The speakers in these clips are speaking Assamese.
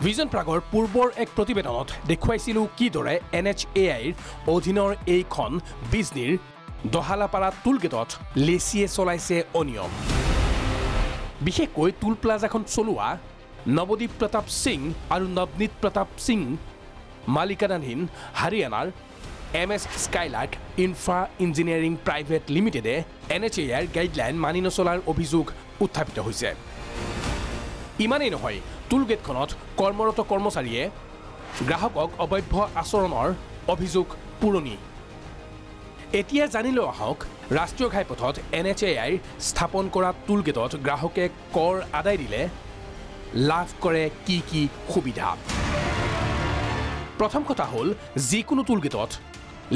ভিজন প্ৰাগৰ পূৰ্বৰ এক প্ৰতিবেদনত দেখুৱাইছিলোঁ কিদৰে NHAIৰ অধীনৰ এইখন বিজনীৰ দহালাপাৰা টুলগেটত লেচিয়ে চলাইছে অনিয়ম বিশেষকৈ টুল প্লাজাখন চলোৱা নৱদীপ প্ৰতাপ সিং আৰু নৱনীত প্ৰতাপ সিং মালিকানাধীন হাৰিয়ানাৰ MS Skylark infra engineering private লিমিটেডে NHAIৰ গাইডলাইন মানি নচলাৰ অভিযোগ উত্থাপিত হৈছে ইমানেই নহয় টুলগেটখনত কৰ্মৰত কৰ্মচাৰীয়ে গ্ৰাহকক অবৈধ আচৰণৰ অভিযোগ পুৰণি এতিয়া জানিলো আহক ৰাষ্ট্ৰীয় ঘাইপথত NHAIৰ স্থাপন কৰা টুলগেটত গ্ৰাহকে কৰ আদায় দিলে লাভ কৰে কি কি সুবিধা প্ৰথম কথা হ'ল যিকোনো টুলগেটত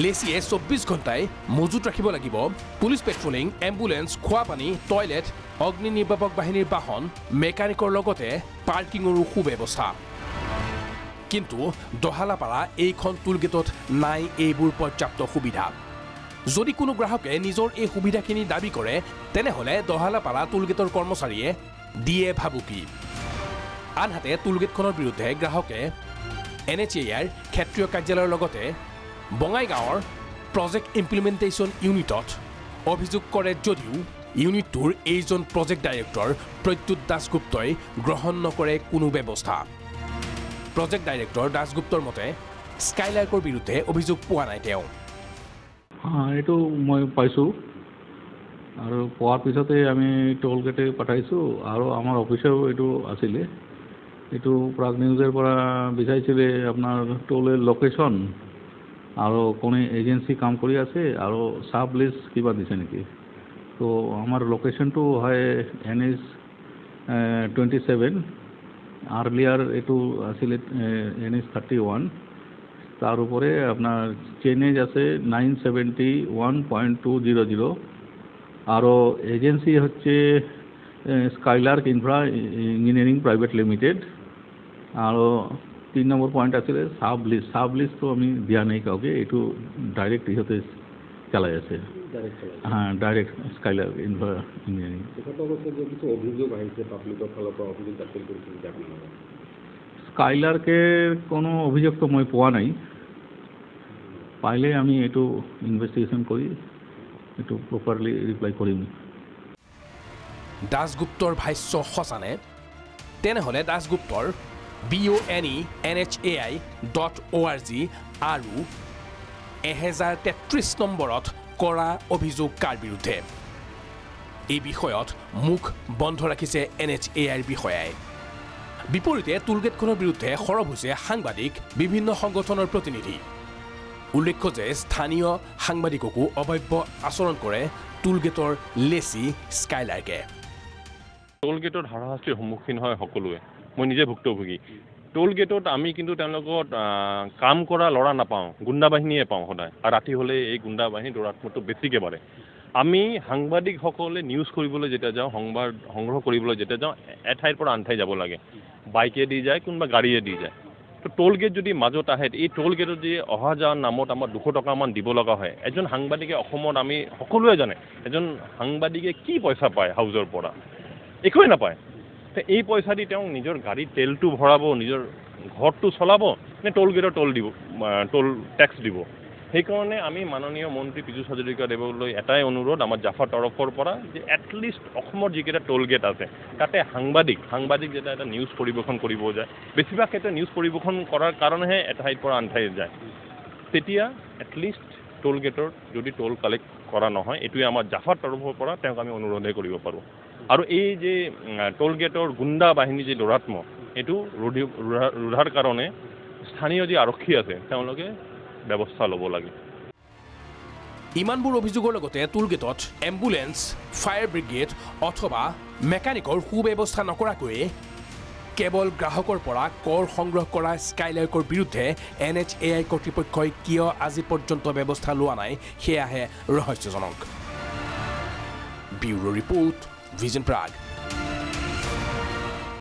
লেচিয়ে 24 ঘণ্টাই মজুত ৰাখিব লাগিব পুলিচ পেট্ৰলিং এম্বুলেন্স খোৱা পানী টয়লেট অগ্নি নিৰ্বাপক বাহিনীৰ বাহন মেকানিকৰ লগতে পাৰ্কিংৰো সুব্যৱস্থা কিন্তু দহালাপাৰা এইখন টুলগেটত নাই এইবোৰ পৰ্যাপ্ত সুবিধা যদি কোনো গ্ৰাহকে নিজৰ এই সুবিধাখিনি দাবী কৰে তেনেহলে দহালাপাৰা টুলগেটৰ কৰ্মচাৰীয়ে দিয়ে ভাবুকি আনহাতে টুলগেটখনৰ বিৰুদ্ধে গ্ৰাহকে NHAIৰ ক্ষেত্ৰীয় কাৰ্যালয়ৰ লগতে বঙাইগাঁৱৰ প্ৰজেক্ট ইমপ্লিমেণ্টেশ্যন ইউনিটত অভিযোগ কৰে যদিও ইউনিটটোৰ এইজন প্ৰজেক্ট ডাইৰেক্টৰ প্ৰত্যুত দাসগুপ্তই গ্ৰহণ নকৰে কোনো ব্যৱস্থা প্ৰজেক্ট ডাইৰেক্টৰ দাসগুপ্তৰ মতে স্কাইলাৰ্কৰ বিৰুদ্ধে অভিযোগ পোৱা নাই তেওঁ এইটো মই পাইছোঁ আৰু পোৱাৰ পিছতে আমি টোল গেটে পঠাইছোঁ আৰু আমাৰ অফিচেও এইটো আছিলে এইটো প্ৰাগ নিউজৰ পৰা বিচাৰিছিলে আপোনাৰ টোলৰ লোকেশ্যন আৰু কোনে এজেঞ্চি কাম কৰি আছে আৰু সাব লিষ্ট কিবা দিছে নেকি তো আমাৰ লোকেশ্যনটো হয় NH 27 আৰ্লিয়াৰ এইটো আছিলে NH 31 তার উপরে আপনার চেনেজ আছে 971.200 আর এজেন্সি হচ্ছে Skylark infra engineering private limited আর 3 নম্বর পয়েন্ট আছে সাব লিস্ট তো আমি দিয়া নাই কাউকে এইটো ডাইরেক্ট ইহতে চালাই আছে হ্যাঁ ডাইরেক্ট স্কাইলার্ক ইনফ্রা ইঞ্জিনিয়ারিং কিছু অভিযোগ আহিছে পাব্লিকৰ ফালৰ পৰা অভিযোগ দাখিল কৰিছে আপোনালোকে স্কাইলাৰ্কেৰ কোনো অভিযোগ তো মই পোৱা নাই পাইলে আমি এইটো ইনভেষ্টিগেশ্যন কৰি এইটো প্ৰপাৰলি ৰিপ্লাই কৰিম দাসগুপ্তৰ ভাষ্য সঁচানে তেনেহলে দাসগুপ্তৰ BONE.NHAI.org আৰু 1033 নম্বৰত কৰা অভিযোগ কাৰ বিৰুদ্ধে এই বিষয়ত মুখ বন্ধ ৰাখিছে NHAIৰ বিষয়াই বিপৰীতে টুলগেটখনৰ বিৰুদ্ধে সৰব হৈছে সাংবাদিক বিভিন্ন সংগঠনৰ প্ৰতিনিধি উল্লেখ্য যে স্থানীয় সাংবাদিককো অবৈধ আচৰণ কৰে টুলগেটৰ লেচি স্কাইলাৰ্কে টুলগেটৰ হাৰাশাস্তিৰ সন্মুখীন হয় সকলোৱে মই নিজে ভুক্তভোগী টুলগেটত আমি কিন্তু তেওঁলোকক কাম কৰা লৰা নাপাওঁ গুণ্ডা বাহিনীয়ে পাওঁ সদায় আৰু ৰাতি হ'লে এই গুণ্ডা বাহিনী দৌৰাত্মটো বেছিকৈ বাঢ়ে আমি সাংবাদিকসকলে নিউজ কৰিবলৈ যেতিয়া যাওঁ সংবাদ সংগ্ৰহ কৰিবলৈ যেতিয়া যাওঁ এঠাইৰ পৰা আন ঠাই যাব লাগে বাইকে দি যায় কোনোবা গাড়ীয়ে দি যায় তো টোল গেট যদি মাজত আহে এই টোল গেটত যদি অহা যোৱাৰ নামত আমাৰ 200 টকামান দিব লগা হয় এজন সাংবাদিকে অসমত আমি সকলোৱে জানে এজন সাংবাদিকে কি পইচা পায় হাউজৰ পৰা একোৱে নাপায় তো এই পইচা দি তেওঁ নিজৰ গাড়ীত তেলটো ভৰাব নিজৰ ঘৰটো চলাব নে টোল গেটৰ টোল টেক্স দিব সেইকাৰণে আমি মাননীয় মন্ত্ৰী পীযুষ হাজৰিকাদেৱলৈ এটাই অনুৰোধ আমাৰ জাফা তৰফৰ পৰা যে এটলিষ্ট অসমৰ যিকেইটা টোল গেট আছে তাতে সাংবাদিক যেটা এটা নিউজ পৰিৱেশন কৰিব যায় বেছিভাগ ক্ষেত্ৰত নিউজ পৰিৱেশন কৰাৰ কাৰণেহে এঠাইৰ পৰা আন ঠাইত যায় তেতিয়া এটলিষ্ট টোল গেটৰ যদি টোল কালেক্ট কৰা নহয় এইটোৱে আমাৰ জাফাৰ তৰফৰ পৰা তেওঁক আমি অনুৰোধে কৰিব পাৰোঁ আৰু এই যে টোল গেটৰ গুণ্ডা বাহিনী যে দৌৰাত্মক এইটো ৰোধাৰ কাৰণে স্থানীয় যি আৰক্ষী আছে তেওঁলোকে ব্যৱস্থা ল'ব লাগে ইমানবোৰ অভিযোগৰ লগতে টুলগেটত এম্বুলেন্স ফায়াৰ ব্ৰিগেড অথবা মেকানিকৰ সুব্যৱস্থা নকৰাকৈ কেৱল গ্ৰাহকৰ পৰা কৰ সংগ্ৰহ কৰা স্কাইলাৰ্কৰ বিৰুদ্ধে NHAI কৰ্তৃপক্ষই কিয় আজি পৰ্যন্ত ব্যৱস্থা লোৱা নাই সেয়াহে ৰহস্যজনক ব্যুৰো ৰিপৰ্ট ভিজন প্ৰাগ